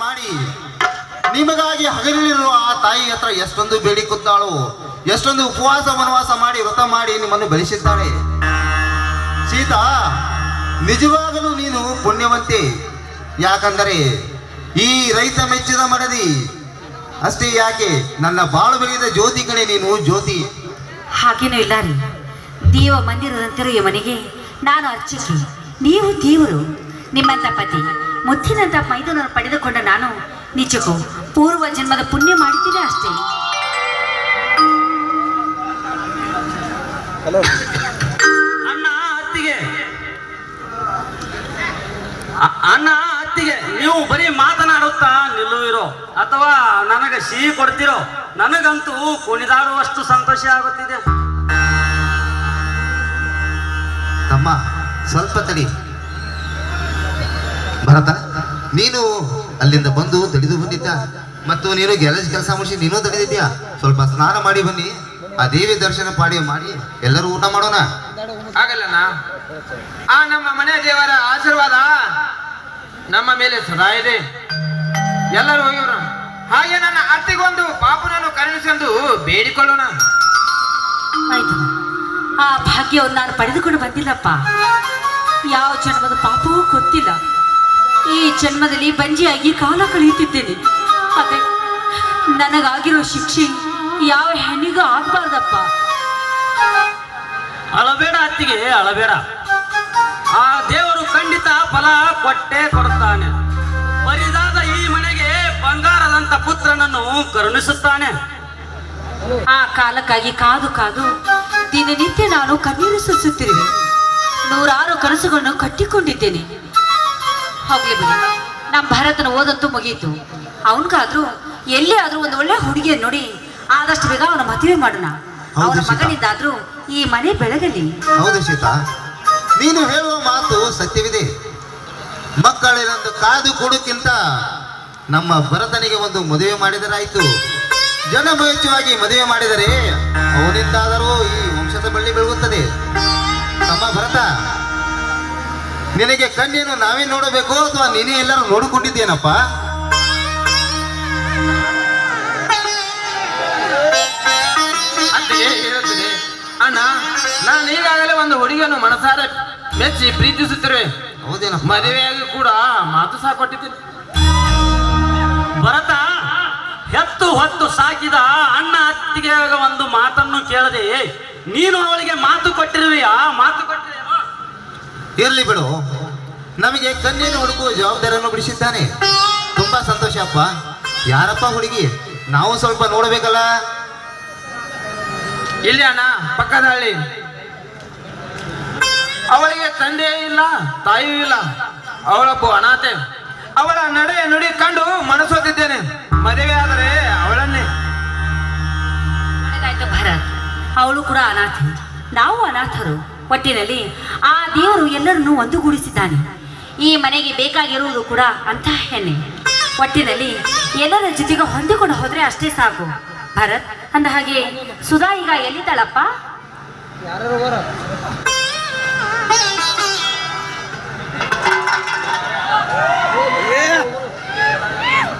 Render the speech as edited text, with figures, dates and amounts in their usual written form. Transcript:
ಮಾಡಿ ನಿಮಗಾಗಿ ಹಗಲಿರುವ ಆ ತಾಯಿ ಹತ್ರ ಎಷ್ಟೊಂದು ಬೇಡಿಕೊತ್ತಾಳು, ಎಷ್ಟೊಂದು ಉಪವಾಸ ವನವಾಸ ಮಾಡಿ ವ್ರತ ಮಾಡಿ ನಿಮ್ಮನ್ನು ಬೆಳೆಸಿದ್ದಾಳೆ. ಸೀತಾ, ನಿಜವಾಗಲೂ ನೀನು ಪುಣ್ಯವಂತೆ. ಯಾಕಂದರೆ ಈ ರೈತ ಮೆಚ್ಚಿದ ಮಡದಿ ಅಷ್ಟೇ ಯಾಕೆ, ನನ್ನ ಬಾಳು ಬೆಳೆದ ಜ್ಯೋತಿ ಕಣೆ ನೀನು, ಜ್ಯೋತಿ. ಹಾಗೇನೂ ಇಲ್ಲ ರೀ. ದೇವ ಮಂದಿರದಂತಿರೋ ಈ ಮನೆಗೆ ನಾನು ಅರ್ಚಕಿ, ನೀವು ದೇವರು. ನಿಮ್ಮಂಥ ಪತಿ ಮುತ್ತಿನಂಥ ಮೈದನನ್ನು ಪಡೆದುಕೊಂಡ ನಾನು ನಿಜಕ್ಕೂ ಪೂರ್ವ ಜನ್ಮದ ಪುಣ್ಯ ಮಾಡಿದ್ದೀನಿ ಅಷ್ಟೇ. ಅಣ್ಣ ಅತ್ತಿಗೆ, ಅಣ್ಣ ಅತ್ತಿಗೆ, ನೀವು ಬರೀ ಮಾತನಾಡುತ್ತಾ ನಿಲ್ಲುವಿರೋ ಅಥವಾ ನನಗೆ ಸಿಹಿ ಕೊಡ್ತಿರೋ? ನನಗಂತೂ ಕುಣಿದಾಡುವಷ್ಟು ಸಂತೋಷ ಆಗುತ್ತಿದೆ. ತಮ್ಮ ಸ್ವಲ್ಪ ತಡಿ. ಭರತ, ನೀನು ಅಲ್ಲಿಂದ ಬಂದು ತಡೆದು ಬಂದಿದ್ದ ಮತ್ತು ನೀನು ಕೆಲಸ ಮುಗಿಸಿ ನೀನು ತಡೆದಿದ್ಯಾ. ಸ್ವಲ್ಪ ಸ್ನಾನ ಮಾಡಿ ಬನ್ನಿ, ಆ ದೇವಿ ದರ್ಶನ ಮಾಡಿ ಎಲ್ಲರೂ ಊಟ ಮಾಡೋಣ. ಆಗಲ್ಲಣ್ಣ, ಆ ನಮ್ಮ ಮನೆ ದೇವರ ಆಶೀರ್ವಾದ ನಮ್ಮ ಮೇಲೆ ಸದಾ ಇದೆ. ಎಲ್ಲರೂ ಹೋಗಿವ್ರ. ಹಾಗೆ ನನ್ನ ಅತ್ತಿಗೊಂದು ಪಾಪನನ್ನು ಕರುಣಿಸೆಂದು ಬೇಡಿಕೊಳ್ಳೋಣ. ಆಯ್ತು, ಆ ಭಾಗ್ಯವನ್ನು ನಾನು ಪಡೆದುಕೊಂಡು ಬಂದಿಲ್ಲಪ್ಪ. ಯಾವ ಜನ್ಮದ ಪಾಪವೂ ಗೊತ್ತಿಲ್ಲ. ಈ ಜನ್ಮದಲ್ಲಿ ಬಂಜಿಯಾಗಿ ಕಾಲ ಕಳೆಯುತ್ತಿದ್ದೇನೆ. ಅದೇ ನನಗಾಗಿರೋ ಶಿಕ್ಷೆ ಯಾವ ಹೆಣ್ಣಿಗೂ ಆಗ್ಬಾರ್ದಪ್ಪ. ಅಳಬೇಡ ಅತ್ತಿಗೆ, ಅಳಬೇಡ. ಆ ದೇವರು ಖಂಡಿತ ಫಲ ಕೊಟ್ಟೇ ಕೊಡುತ್ತಾನೆ. ಬರಿದಾದ ಈ ಮನೆಗೆ ಬಂಗಾರದಂತ ಪುತ್ರನನ್ನು ಕರುಣಿಸುತ್ತಾನೆ. ಆ ಕಾಲಕ್ಕಾಗಿ ಕಾದು ಕಾದು ದಿನನಿತ್ಯ ನಾನು ಕಣ್ಣೀರು ಸುರಿಸುತ್ತಿರುವೆ. ನೂರಾರು ಕನಸುಗಳನ್ನು ಕಟ್ಟಿಕೊಂಡಿದ್ದೇನೆ. ಹೋಗ್ಲಿ ಬಿಡಿ, ನಮ್ಮ ಭರತನ ಓದಂತೂ ಮುಗಿಯಿತು. ಅವನಿಗಾದ್ರೂ ಎಲ್ಲಿ ಆದ್ರೂ ಒಂದು ಒಳ್ಳೆ ಹುಡುಗಿಯನ್ನು ನೋಡಿ ಆದಷ್ಟು ಬೇಗ ಅವನ ಮದುವೆ ಮಾಡೋಣ. ಅವನ ಮಗನಿಂದಾದ್ರೂ ಈ ಮನೆ ಬೆಳಗಲಿ. ಹೌದು ಸೀತಾ, ನೀನು ಹೇಳುವ ಮಾತು ಸತ್ಯವಿದೆ. ಮಕ್ಕಳಿನೊಂದು ಕಾದು ಕೊಡೋಕ್ಕಿಂತ ನಮ್ಮ ಭರತನಿಗೆ ಒಂದು ಮದುವೆ ಮಾಡಿದರಾಯ್ತು. ಜನಮೇಚ್ಛವಾಗಿ ಮದುವೆ ಮಾಡಿದರೆ ಅವನಿಂದಾದರೂ ಈ ವಂಶದ ಬಳ್ಳಿ ಬೆಳಗುತ್ತದೆ. ತಮ್ಮ ಭರತ, ನಿನಗೆ ಕಣ್ಣೇನು ನಾವೇ ನೋಡಬೇಕು ಅಥವಾ ನೀನೇ ಎಲ್ಲರೂ ನೋಡಿಕೊಂಡಿದ್ದೇನಪ್ಪ? ಅತ್ತಿಗೆ ಹೇಳುತ್ತಿದೆ, ಅಣ್ಣ ನಾನು ಈಗಾಗಲೇ ಒಂದು ಹುಡುಗಿಯನ್ನು ಮನಸಾರ ಮೆಚ್ಚಿ ಪ್ರೀತಿಸುತ್ತಿರುವೆ. ಹೌದೇನಪ್ಪ? ಮದುವೆಯಾಗಿ ಕೂಡ ಮಾತು ಸಹ ಕೊಟ್ಟಿದ್ದೀನಿ. ಭರತ, ಹೆತ್ತು ಹೊತ್ತು ಸಾಕಿದ ಅಣ್ಣ ಅತ್ತಿಗೆ ಒಂದು ಮಾತನ್ನು ಕೇಳದೆ ನೀನು ಅವಳಿಗೆ ಮಾತು ಕೊಟ್ಟಿರುವೆಯಾ? ಮಾತು ಕೊಟ್ಟಿರುವೆಯಾ? ಇರ್ಲಿ ಬಿಡು, ನಮಗೆ ಕಣ್ಣೇನು ಹುಡುಕುವ ಜವಾಬ್ದಾರಿಯನ್ನು ಬಿಡಿಸಿದ್ದಾನೆ. ತುಂಬಾ ಸಂತೋಷ ಅಪ್ಪ. ಯಾರಪ್ಪ ಹುಡುಗಿ? ನಾವು ಸ್ವಲ್ಪ ನೋಡಬೇಕಲ್ಲ. ಇಲ್ಲಿ ಅಣ್ಣ, ಪಕ್ಕದ ಹಳ್ಳಿ. ಅವಳಿಗೆ ತಂದೆ ಇಲ್ಲ, ತಾಯಿಯೂ ಇಲ್ಲ. ಅವಳೊಬ್ಬ ಅನಾಥೆ. ಅವಳ ನಡೆ ನುಡಿ ಕಂಡು ಮನಸೋತಿದ್ದೇನೆ. ಮದುವೆ ಆದರೆ ಅವಳನ್ನೇ. ಆಯ್ತು ಭರತ್, ಅವಳು ಕೂಡ ಅನಾಥೆ, ನಾವು ಅನಾಥರು. ಒಟ್ಟಿನಲ್ಲಿ ಆ ದೇವರು ಎಲ್ಲರನ್ನೂ ಒಂದುಗೂಡಿಸಿದ್ದಾನೆ. ಈ ಮನೆಗೆ ಬೇಕಾಗಿರುವುದು ಕೂಡ ಅಂತಹ ಹೆಣ್ಣೆ. ಒಟ್ಟಿನಲ್ಲಿ ಎಲ್ಲರ ಜೊತೆಗೆ ಹೊಂದಿಕೊಂಡು ಹೋದ್ರೆ ಅಷ್ಟೇ ಸಾಕು. ಭರತ್, ಅಂದ ಹಾಗೆ ಸುಧಾ ಈಗ ಎಲ್ಲಿದ್ದಾಳಪ್ಪ?